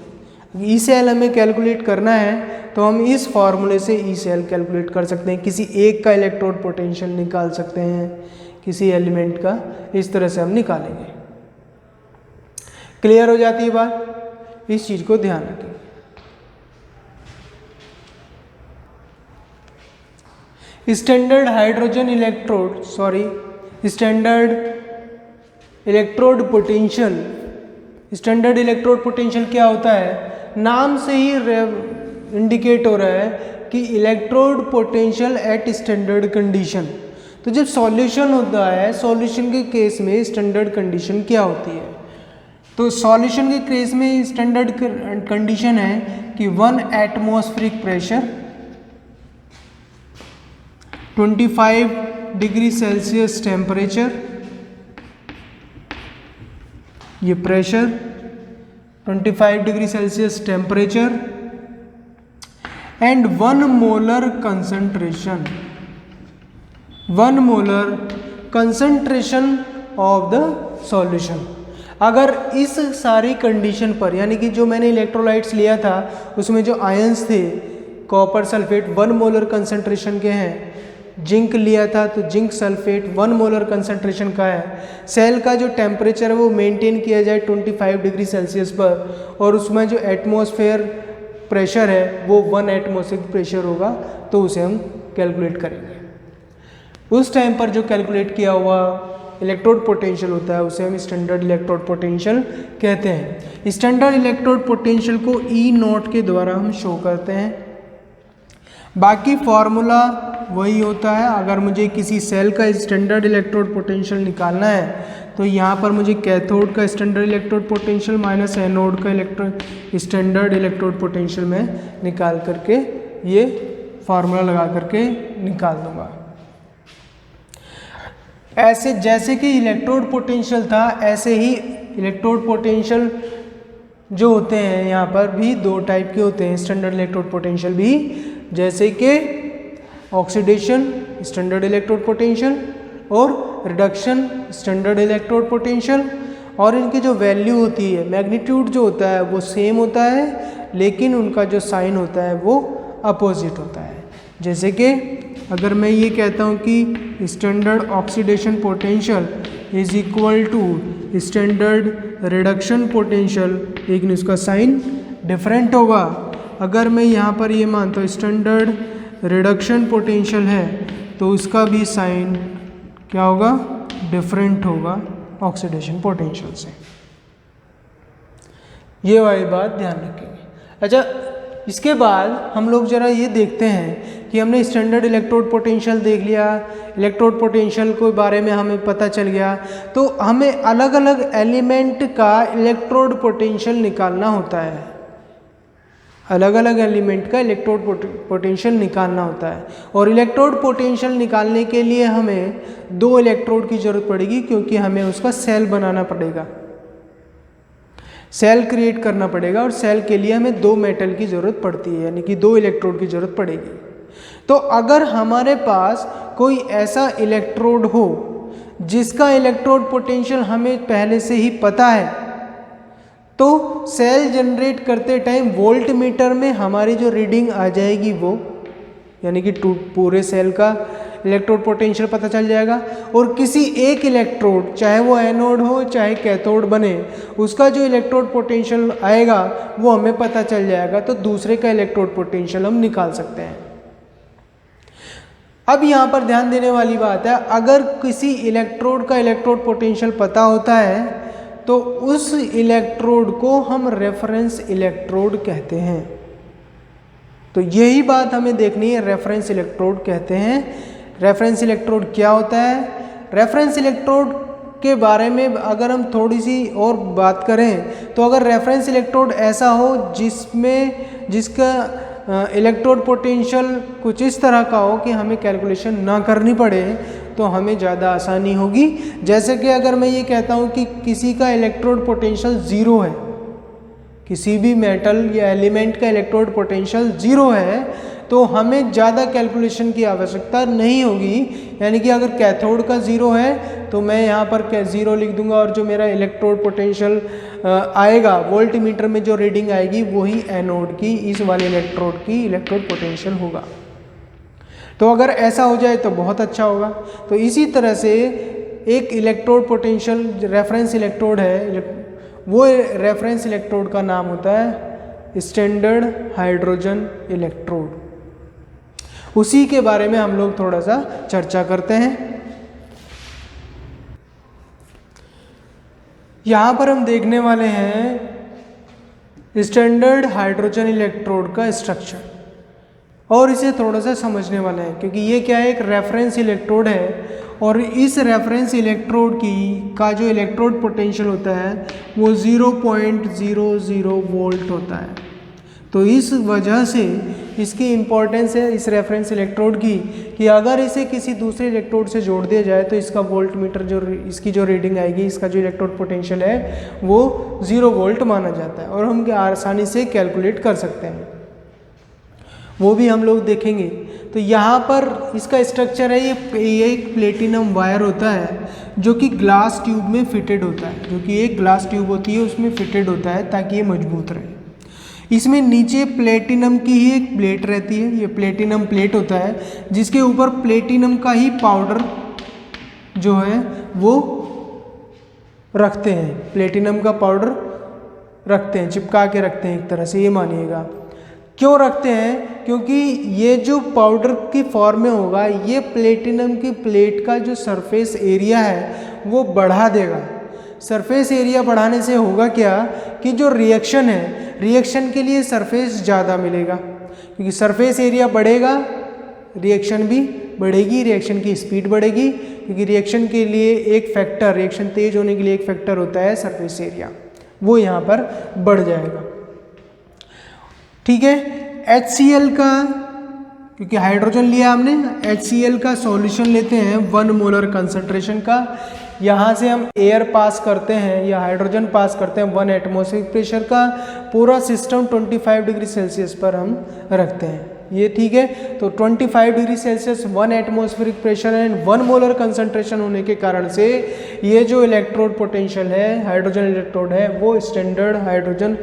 ई सेल हमें कैलकुलेट करना है तो हम इस फॉर्मूले से ई सेल कैलकुलेट कर सकते हैं। किसी एक का इलेक्ट्रोड पोटेंशियल निकाल सकते हैं, किसी एलिमेंट का, इस तरह से हम निकालेंगे। क्लियर हो जाती है बात? इस चीज को ध्यान रखें। Standard hydrogen electrode standard electrode potential. Standard electrode potential क्या होता है? नाम से ही इंडिकेट हो रहा है कि electrode potential at standard condition. तो जब सॉल्यूशन होता है, सॉल्यूशन के केस में स्टैंडर्ड कंडीशन क्या होती है? तो सॉल्यूशन के केस में स्टैंडर्ड कंडीशन है कि 1 atmospheric pressure, 25 degree Celsius temperature, ये pressure 25 degree Celsius temperature and 1 molar concentration, 1 molar concentration of the solution. अगर इस सारी कंडीशन पर, यानी कि जो मैंने इलेक्ट्रोलाइट्स लिया था उसमें जो आयंस थे, कॉपर सल्फेट 1 मोलर कंसंट्रेशन के हैं, जिंक लिया था तो जिंक सल्फेट 1 मोलर कंसंट्रेशन का है, सेल का जो टेम्परेचर है वो मेंटेन किया जाए 25 डिग्री सेल्सियस पर, और उसमें जो एटमॉस्फेयर प्रेशर है वो 1 एटमॉस्फेरिक प्रेशर होगा, तो उसे हम कैलकुलेट करेंगे। उस टाइम पर जो कैलकुलेट किया हुआ इलेक्ट्रोड पोटेंशियल होता है उसे हम स्टैंडर्ड इलेक्ट्रोड पोटेंशियल कहते हैं। स्टैंडर्ड इलेक्ट्रोड पोटेंशियल को E0 के द्वारा हम शो करते हैं। बाकी फॉर्मूला वही होता है। अगर मुझे किसी सेल का स्टैंडर्ड इलेक्ट्रोड पोटेंशियल निकालना है तो यहाँ पर मुझे कैथोड का standard electrode potential minus anode का स्टैंडर्ड इलेक्ट्रोड पोटेंशियल में निकाल करके ये फार्मूला लगा करके निकाल दूंगा। ऐसे जैसे कि इलेक्ट्रोड पोटेंशियल था, ऐसे ही इलेक्ट्रोड पोटेंशियल जो होते हैं यहाँ पर भी 2 टाइप के होते हैं। स्टैंडर्ड इलेक्ट्रोड पोटेंशियल भी, जैसे कि ऑक्सीडेशन स्टैंडर्ड इलेक्ट्रोड पोटेंशियल और रिडक्शन स्टैंडर्ड इलेक्ट्रोड पोटेंशियल, और इनकी जो वैल्यू होती है, मैग्नीट्यूड जो होता है वो सेम होता है, लेकिन उनका जो साइन होता है वो अपोजिट होता है। जैसे कि अगर मैं ये कहता हूँ कि standard oxidation potential is equal to standard reduction potential, लेकिन उसका साइन डिफरेंट होगा। अगर मैं यहाँ पर ये मानता हूँ स्टैंडर्ड रिडक्शन पोटेंशियल है तो उसका भी साइन क्या होगा? डिफरेंट होगा ऑक्सीडेशन पोटेंशियल से। ये वाली बात ध्यान रखेंगे। अच्छा, इसके बाद हम लोग जरा ये देखते हैं कि हमने स्टैंडर्ड इलेक्ट्रोड पोटेंशियल देख लिया, इलेक्ट्रोड पोटेंशियल के बारे में हमें पता चल गया, तो हमें अलग अलग एलिमेंट का इलेक्ट्रोड पोटेंशियल निकालना होता है। अलग अलग एलिमेंट का इलेक्ट्रोड पोटेंशियल निकालना होता है, और इलेक्ट्रोड पोटेंशियल निकालने के लिए हमें 2 इलेक्ट्रोड की जरूरत पड़ेगी, क्योंकि हमें उसका सेल बनाना पड़ेगा, सेल क्रिएट करना पड़ेगा, और सेल के लिए हमें 2 मेटल की ज़रूरत पड़ती है, यानी कि 2 इलेक्ट्रोड की ज़रूरत पड़ेगी। तो अगर हमारे पास कोई ऐसा इलेक्ट्रोड हो जिसका इलेक्ट्रोड पोटेंशियल हमें पहले से ही पता है, तो सेल जनरेट करते टाइम वोल्ट मीटर में हमारी जो रीडिंग आ जाएगी वो, यानी कि पूरे सेल का इलेक्ट्रोड पोटेंशियल पता चल जाएगा। और किसी एक इलेक्ट्रोड, चाहे वो एनोड हो चाहे कैथोड बने, उसका जो इलेक्ट्रोड पोटेंशियल आएगा वो हमें पता चल जाएगा, तो दूसरे का इलेक्ट्रोड पोटेंशियल हम निकाल सकते हैं। अब यहाँ पर ध्यान देने वाली बात है, अगर किसी इलेक्ट्रोड का इलेक्ट्रोड पोटेंशियल पता होता है तो उस इलेक्ट्रोड को हम रेफरेंस इलेक्ट्रोड कहते हैं। तो यही बात हमें देखनी है, रेफरेंस इलेक्ट्रोड कहते हैं। रेफरेंस इलेक्ट्रोड क्या होता है? रेफरेंस इलेक्ट्रोड के बारे में अगर हम थोड़ी सी और बात करें तो अगर रेफरेंस इलेक्ट्रोड ऐसा हो जिसका इलेक्ट्रोड पोटेंशियल कुछ इस तरह का हो कि हमें कैलकुलेशन ना करनी पड़े तो हमें ज़्यादा आसानी होगी। जैसे कि अगर मैं ये कहता हूँ कि किसी का इलेक्ट्रोड पोटेंशियल 0 है, किसी भी मेटल या एलिमेंट का इलेक्ट्रोड पोटेंशियल 0 है, तो हमें ज़्यादा कैलकुलेशन की आवश्यकता नहीं होगी। यानी कि अगर कैथोड का 0 है तो मैं यहाँ पर 0 लिख दूंगा और जो मेरा इलेक्ट्रोड पोटेंशियल आएगा वोल्टमीटर में जो रीडिंग आएगी वही एनोड की, इस वाले इलेक्ट्रोड की इलेक्ट्रोड पोटेंशियल होगा। तो अगर ऐसा हो जाए तो बहुत अच्छा होगा। तो इसी तरह से एक इलेक्ट्रोड पोटेंशियल रेफरेंस इलेक्ट्रोड है, वो रेफरेंस इलेक्ट्रोड का नाम होता है स्टैंडर्ड हाइड्रोजन इलेक्ट्रोड। उसी के बारे में हम लोग थोड़ा सा चर्चा करते हैं। यहाँ पर हम देखने वाले हैं स्टैंडर्ड हाइड्रोजन इलेक्ट्रोड का स्ट्रक्चर, और इसे थोड़ा सा समझने वाले हैं क्योंकि ये क्या है, एक रेफरेंस इलेक्ट्रोड है और इस रेफरेंस इलेक्ट्रोड का जो इलेक्ट्रोड पोटेंशियल होता है वो 0.00 वोल्ट होता है। तो इस वजह से इसकी इम्पोर्टेंस है इस रेफरेंस इलेक्ट्रोड की कि अगर इसे किसी दूसरे इलेक्ट्रोड से जोड़ दिया जाए तो इसका वोल्टमीटर इसकी जो रीडिंग आएगी, इसका जो इलेक्ट्रोड पोटेंशियल है वो 0 वोल्ट माना जाता है और हम आसानी से कैलकुलेट कर सकते हैं, वो भी हम लोग देखेंगे। तो यहाँ पर इसका स्ट्रक्चर है, ये एक प्लेटिनम वायर होता है जो कि ग्लास ट्यूब में फिटेड होता है, जो कि एक ग्लास ट्यूब होती है उसमें फिटेड होता है ताकि ये मजबूत रहे। इसमें नीचे प्लेटिनम की ही एक प्लेट रहती है, ये प्लेटिनम प्लेट होता है जिसके ऊपर प्लेटिनम का ही पाउडर जो है वो रखते हैं, प्लेटिनम का पाउडर रखते हैं, चिपका के रखते हैं एक तरह से, ये मानिएगा। क्यों रखते हैं? क्योंकि ये जो पाउडर की फॉर्म में होगा ये प्लेटिनम की प्लेट का जो सरफेस एरिया है वो बढ़ा देगा। सरफेस एरिया बढ़ाने से होगा क्या कि जो रिएक्शन है, रिएक्शन के लिए सरफेस ज़्यादा मिलेगा, क्योंकि सरफेस एरिया बढ़ेगा रिएक्शन भी बढ़ेगी, रिएक्शन की स्पीड बढ़ेगी, क्योंकि रिएक्शन के लिए एक फैक्टर, रिएक्शन तेज होने के लिए एक फैक्टर होता है सरफेस एरिया, वो यहाँ पर बढ़ जाएगा। ठीक है। HCl का, क्योंकि हाइड्रोजन लिया हमने, HCl का सॉल्यूशन लेते हैं 1 मोलर कंसंट्रेशन का। यहाँ से हम एयर पास करते हैं या हाइड्रोजन पास करते हैं 1 एटमॉस्फेरिक प्रेशर का, पूरा सिस्टम 25 डिग्री सेल्सियस पर हम रखते हैं, ये ठीक है। तो 25 degree Celsius 1 atmospheric pressure and 1 molar concentration होने के कारण से ये जो इलेक्ट्रोड पोटेंशियल है, हाइड्रोजन इलेक्ट्रोड है, वो स्टैंडर्ड हाइड्रोजन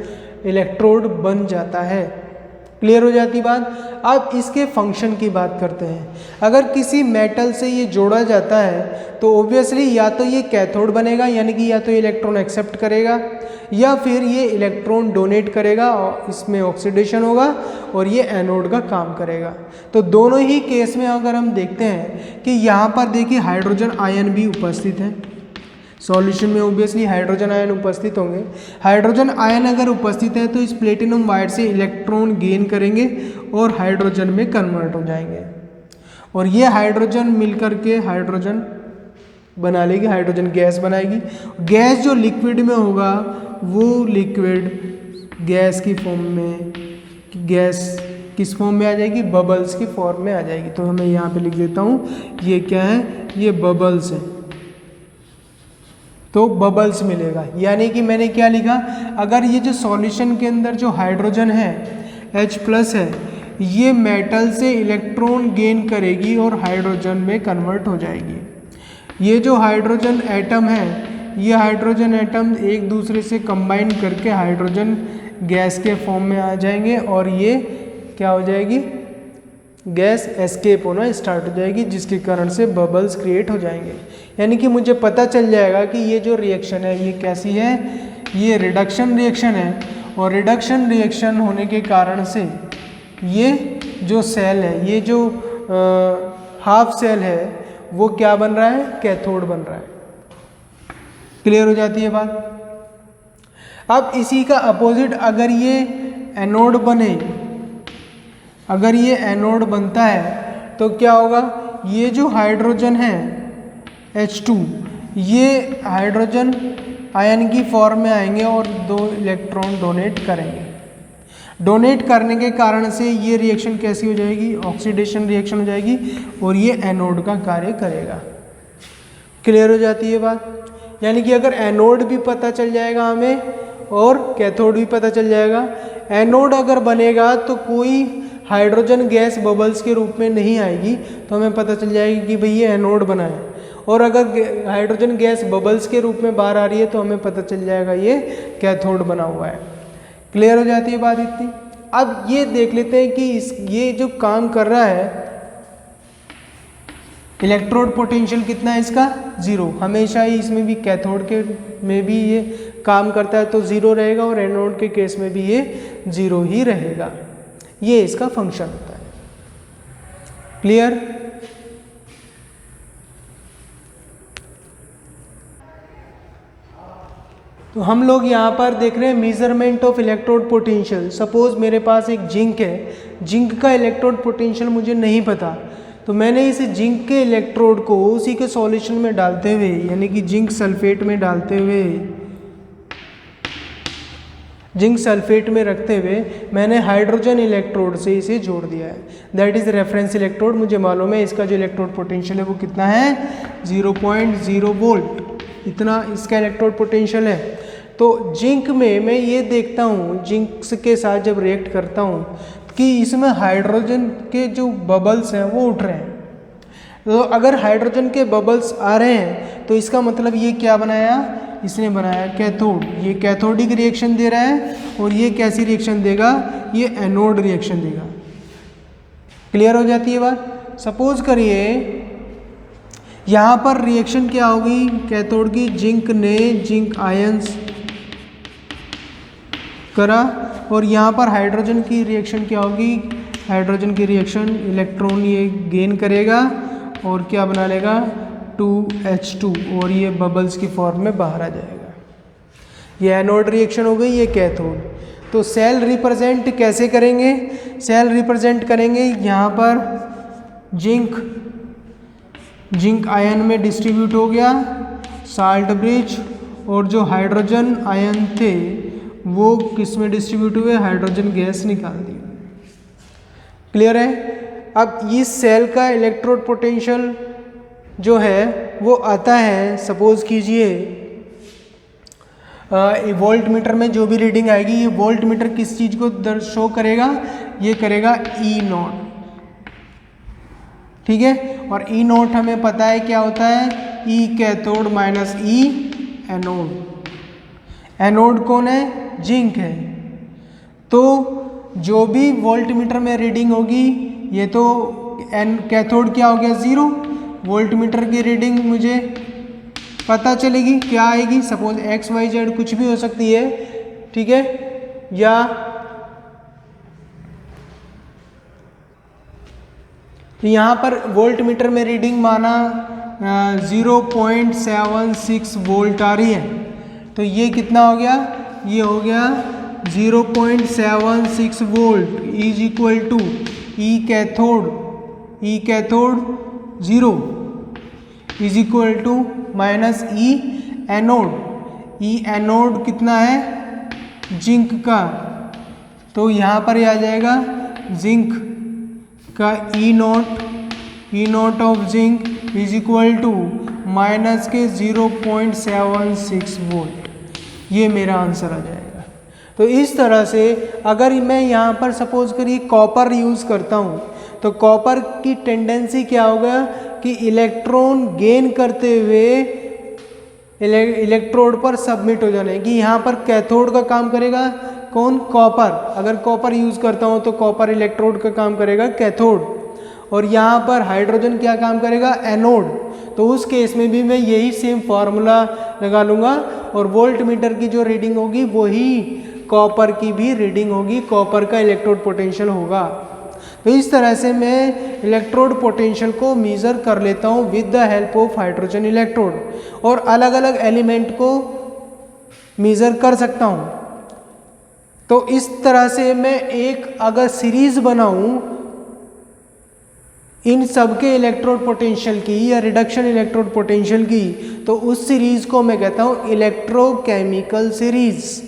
इलेक्ट्रोड बन जाता है। क्लियर हो जाती बात। अब इसके फंक्शन की बात करते हैं। अगर किसी मेटल से ये जोड़ा जाता है तो ऑब्वियसली या तो ये कैथोड बनेगा, यानी कि या तो इलेक्ट्रॉन एक्सेप्ट करेगा या फिर ये इलेक्ट्रॉन डोनेट करेगा और इसमें ऑक्सीडेशन होगा और ये एनोड का काम करेगा। तो दोनों ही केस में अगर हम देखते हैं कि यहाँ पर देखिए हाइड्रोजन आयन भी उपस्थित है, सॉल्यूशन में ऑब्वियसली हाइड्रोजन आयन उपस्थित होंगे। हाइड्रोजन आयन अगर उपस्थित है तो इस प्लेटिनम वायर से इलेक्ट्रॉन गेन करेंगे और हाइड्रोजन में कन्वर्ट हो जाएंगे और ये हाइड्रोजन मिलकर के हाइड्रोजन बना लेगी, हाइड्रोजन गैस बनाएगी। गैस जो लिक्विड में होगा वो लिक्विड गैस की फॉर्म में, गैस किस फॉर्म में आ जाएगी? बबल्स की फॉर्म में आ जाएगी। तो मैं यहाँ पे लिख देता हूँ, ये क्या है? ये बबल्स है, तो बबल्स मिलेगा। यानी कि मैंने क्या लिखा, अगर ये जो सॉल्यूशन के अंदर जो हाइड्रोजन है H+ है, ये मेटल से इलेक्ट्रॉन गेन करेगी और हाइड्रोजन में कन्वर्ट हो जाएगी। ये जो हाइड्रोजन एटम है, ये हाइड्रोजन एटम एक दूसरे से कंबाइन करके हाइड्रोजन गैस के फॉर्म में आ जाएंगे और ये क्या हो जाएगी? गैस एस्केप होना स्टार्ट हो जाएगी, जिसके कारण से बबल्स क्रिएट हो जाएंगे। यानी कि मुझे पता चल जाएगा कि ये जो रिएक्शन है ये कैसी है, ये रिडक्शन रिएक्शन है, और रिडक्शन रिएक्शन होने के कारण से ये जो सेल है, ये जो हाफ सेल है वो क्या बन रहा है, कैथोड बन रहा है। क्लियर हो जाती है बात। अब इसी का अपोजिट अगर ये एनोड बने, अगर ये एनोड बनता है तो क्या होगा, ये जो हाइड्रोजन है H2, ये हाइड्रोजन आयन की फॉर्म में आएंगे और 2 इलेक्ट्रॉन डोनेट करेंगे। डोनेट करने के कारण से ये रिएक्शन कैसी हो जाएगी, ऑक्सीडेशन रिएक्शन हो जाएगी, और ये एनोड का कार्य करेगा। क्लियर हो जाती है बात। यानी कि अगर एनोड भी पता चल जाएगा हमें और कैथोड भी पता चल जाएगा। एनोड अगर बनेगा तो कोई हाइड्रोजन गैस बबल्स के रूप में नहीं आएगी, तो हमें पता चल जाएगी कि भाई ये एनोड बना है। और अगर हाइड्रोजन गैस बबल्स के रूप में बाहर आ रही है तो हमें पता चल जाएगा ये कैथोड बना हुआ है। क्लियर हो जाती है बात इतनी। अब ये देख लेते हैं कि ये जो काम कर रहा है, इलेक्ट्रोड पोटेंशियल कितना है इसका, 0। हमेशा ही इसमें भी कैथोड के में भी ये काम करता है तो 0 रहेगा, और एनोड के केस में भी ये 0 ही रहेगा। ये इसका फंक्शन होता है। क्लियर। तो हम लोग यहाँ पर देख रहे हैं measurement of electrode potential. Suppose मेरे पास एक जिंक है, जिंक का इलेक्ट्रोड पोटेंशियल मुझे नहीं पता, तो मैंने इस जिंक के इलेक्ट्रोड को उसी के सॉल्यूशन में डालते हुए, यानी कि जिंक सल्फेट में डालते हुए, जिंक सल्फेट में रखते हुए मैंने हाइड्रोजन इलेक्ट्रोड से इसे जोड़ दिया है। That is reference electrode. मुझे मालूम है इसका जो इलेक्ट्रोड पोटेंशियल है वो कितना है, 0.0 वोल्ट, इतना इसका इलेक्ट्रोड पोटेंशियल है। तो जिंक में मैं ये देखता हूँ, जिंक के साथ जब रिएक्ट करता हूँ कि इसमें हाइड्रोजन के जो बबल्स हैं वो उठ रहे हैं। तो अगर हाइड्रोजन के बबल्स आ रहे हैं तो इसका मतलब ये क्या बनाया, इसने बनाया कैथोड। ये कैथोडिक रिएक्शन दे रहा है, और ये कैसी रिएक्शन देगा, ये एनोड रिएक्शन देगा। क्लियर हो जाती है बात। सपोज करिए यहाँ पर रिएक्शन क्या होगी कैथोड की, जिंक ने जिंक आयंस करा, और यहाँ पर हाइड्रोजन की रिएक्शन क्या होगी, हाइड्रोजन की रिएक्शन इलेक्ट्रॉन ये गेन करेगा और क्या बना लेगा, 2H2, और ये बबल्स की फॉर्म में बाहर आ जाएगा। ये एनोड रिएक्शन हो गई, ये कैथोड। तो सेल रिप्रेजेंट कैसे करेंगे, सेल रिप्रेजेंट करेंगे यहाँ पर जिंक आयन में डिस्ट्रीब्यूट हो गया साल्ट ब्रिज, और जो हाइड्रोजन आयन थे वो किस में डिस्ट्रीब्यूट हुए, हाइड्रोजन गैस निकाल दी। क्लियर है। अब इस सेल का इलेक्ट्रोड पोटेंशियल जो है वो आता है, सपोज कीजिए वोल्ट मीटर में जो भी रीडिंग आएगी, ये वोल्ट मीटर किस चीज़ को शो करेगा, ये करेगा E0। ठीक है। और E0 हमें पता है क्या होता है, E cathode minus E anode. Anode कौन है, जिंक है। तो जो भी वोल्ट मीटर में रीडिंग होगी, ये तो कैथोड क्या हो गया, 0। वोल्ट मीटर की रीडिंग मुझे पता चलेगी क्या आएगी, सपोज XYZ कुछ भी हो सकती है, ठीक है। या तो यहाँ पर वोल्ट मीटर में रीडिंग माना 0.76 वोल्ट आ रही है, तो ये कितना हो गया, ये हो गया 0.76 volt is equal to E cathode 0 is equal to minus E anode. E anode कितना है, जिंक का, तो यहाँ पर ये आ जाएगा जिंक का E0 of zinc is equal to minus के 0.76 वोल्ट। ये मेरा आंसर आ जाएगा। तो इस तरह से अगर मैं यहाँ पर सपोज करिए कॉपर यूज़ करता हूँ, तो कॉपर की टेंडेंसी क्या होगा कि इलेक्ट्रॉन गेन करते हुए इलेक्ट्रोड पर सबमिट हो जाने की। यहाँ पर कैथोड का काम करेगा कौन, कॉपर। अगर कॉपर यूज़ करता हूँ तो कॉपर इलेक्ट्रोड का काम करेगा कैथोड, और यहाँ पर हाइड्रोजन क्या काम करेगा, एनोड। तो उस केस में भी मैं यही सेम फार्मूला लगा लूँगा और वोल्ट मीटर की जो रीडिंग होगी वही कॉपर की भी रीडिंग होगी, कॉपर का इलेक्ट्रोड पोटेंशियल होगा। तो इस तरह से मैं इलेक्ट्रोड पोटेंशियल को मेज़र कर लेता हूँ with the help of hydrogen electrode, और अलग अलग एलिमेंट को मेज़र कर सकता हूँ। तो इस तरह से मैं एक अगर सीरीज बनाऊँ इन सबके इलेक्ट्रोड पोटेंशियल की या रिडक्शन इलेक्ट्रोड पोटेंशियल की, तो उस सीरीज को मैं कहता हूँ इलेक्ट्रोकेमिकल सीरीज,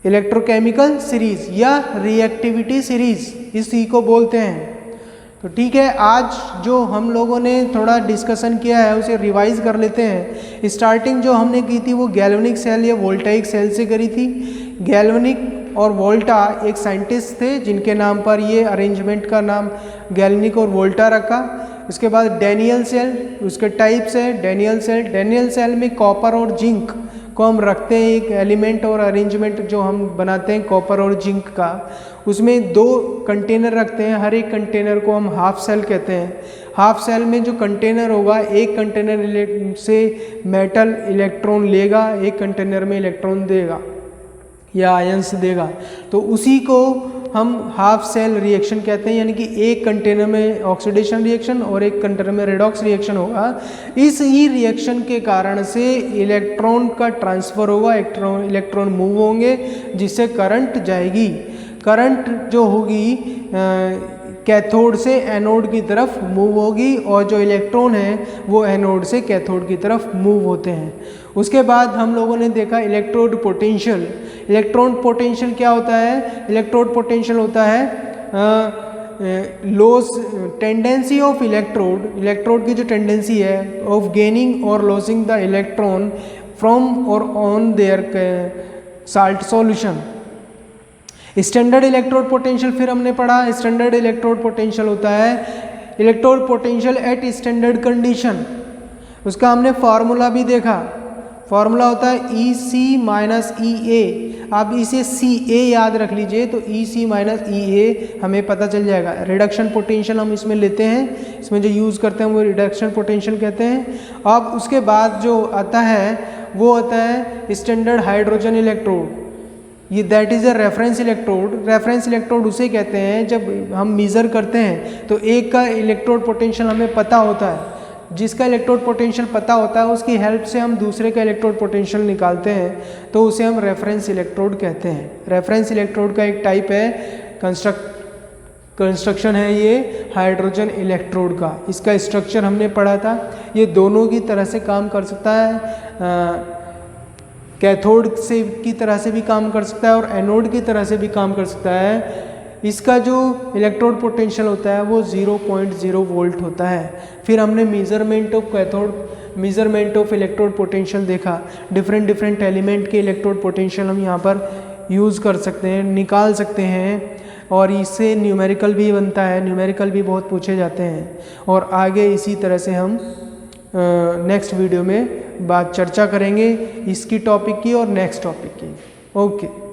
इलेक्ट्रोकेमिकल सीरीज या रिएक्टिविटी सीरीज इसी को बोलते हैं। तो ठीक है, आज जो हम लोगों ने थोड़ा डिस्कशन किया है उसे रिवाइज कर लेते हैं। स्टार्टिंग जो हमने की थी वो गैल्वेनिक सेल या वोल्टाइक सेल से करी थी। गैल्वेनिक और वोल्टा एक साइंटिस्ट थे जिनके नाम पर ये अरेंजमेंट का नाम गैल्वेनिक और वोल्टा रखा। उसके बाद डैनियल सेल, उसके टाइप्स है डैनियल सेल। डैनियल सेल में कॉपर और जिंक को हम रखते हैं, एक एलिमेंट और अरेंजमेंट जो हम बनाते हैं कॉपर और जिंक का, उसमें 2 कंटेनर रखते हैं। हर एक कंटेनर को हम हाफ सेल कहते हैं। हाफ सेल में जो कंटेनर होगा, एक कंटेनर से मेटल इलेक्ट्रॉन लेगा, एक कंटेनर में इलेक्ट्रॉन देगा या आयंस देगा, तो उसी को हम हाफ सेल रिएक्शन कहते हैं। यानी कि एक कंटेनर में ऑक्सीडेशन रिएक्शन और एक कंटेनर में रेडॉक्स रिएक्शन होगा। इस ही रिएक्शन के कारण से इलेक्ट्रॉन का ट्रांसफ़र होगा, इलेक्ट्रॉन मूव होंगे जिससे करंट जाएगी। करंट जो होगी कैथोड से एनोड की तरफ मूव होगी और जो इलेक्ट्रॉन है वो एनोड से कैथोड की तरफ मूव होते हैं। उसके बाद हम लोगों ने देखा इलेक्ट्रोड पोटेंशियल। इलेक्ट्रोड पोटेंशियल क्या होता है? इलेक्ट्रोड पोटेंशियल होता है लॉस टेंडेंसी ऑफ इलेक्ट्रोड की जो टेंडेंसी है ऑफ गेनिंग और लॉसिंग द इलेक्ट्रॉन फ्रॉम और on their salt solution. Standard electrode potential फिर हमने पढ़ा। स्टैंडर्ड इलेक्ट्रोड पोटेंशियल होता है electrode potential at standard condition. उसका हमने फार्मूला भी देखा। फार्मूला होता है EC माइनस EA। आप इसे CA याद रख लीजिए, तो EC माइनस EA हमें पता चल जाएगा। रिडक्शन पोटेंशियल हम इसमें लेते हैं, इसमें जो यूज़ करते हैं वो रिडक्शन पोटेंशियल कहते हैं। अब उसके बाद जो आता है वो आता है स्टैंडर्ड हाइड्रोजन इलेक्ट्रोड। ये that is a reference electrode. Reference electrode उसे कहते हैं जब हम मेज़र करते हैं तो एक का इलेक्ट्रोड पोटेंशियल हमें पता होता है। जिसका इलेक्ट्रोड पोटेंशियल पता होता है उसकी हेल्प से हम दूसरे का इलेक्ट्रोड पोटेंशियल निकालते हैं, तो उसे हम रेफरेंस इलेक्ट्रोड कहते हैं। रेफरेंस इलेक्ट्रोड का एक टाइप है कंस्ट्रक्शन है ये हाइड्रोजन इलेक्ट्रोड का। इसका स्ट्रक्चर हमने पढ़ा था। ये दोनों की तरह से काम कर सकता है, कैथोड से की तरह से भी काम कर सकता है और एनोड की तरह से भी काम कर सकता है। इसका जो इलेक्ट्रोड पोटेंशियल होता है वो 0.0 वोल्ट होता है। फिर हमने measurement of cathode, measurement of electrode potential देखा। डिफरेंट एलिमेंट के इलेक्ट्रोड पोटेंशियल हम यहाँ पर यूज़ कर सकते हैं, निकाल सकते हैं, और इससे न्यूमेरिकल भी बनता है। न्यूमेरिकल भी बहुत पूछे जाते हैं। और आगे इसी तरह से हम नेक्स्ट वीडियो में चर्चा करेंगे इसकी टॉपिक की और नेक्स्ट टॉपिक की। ओके।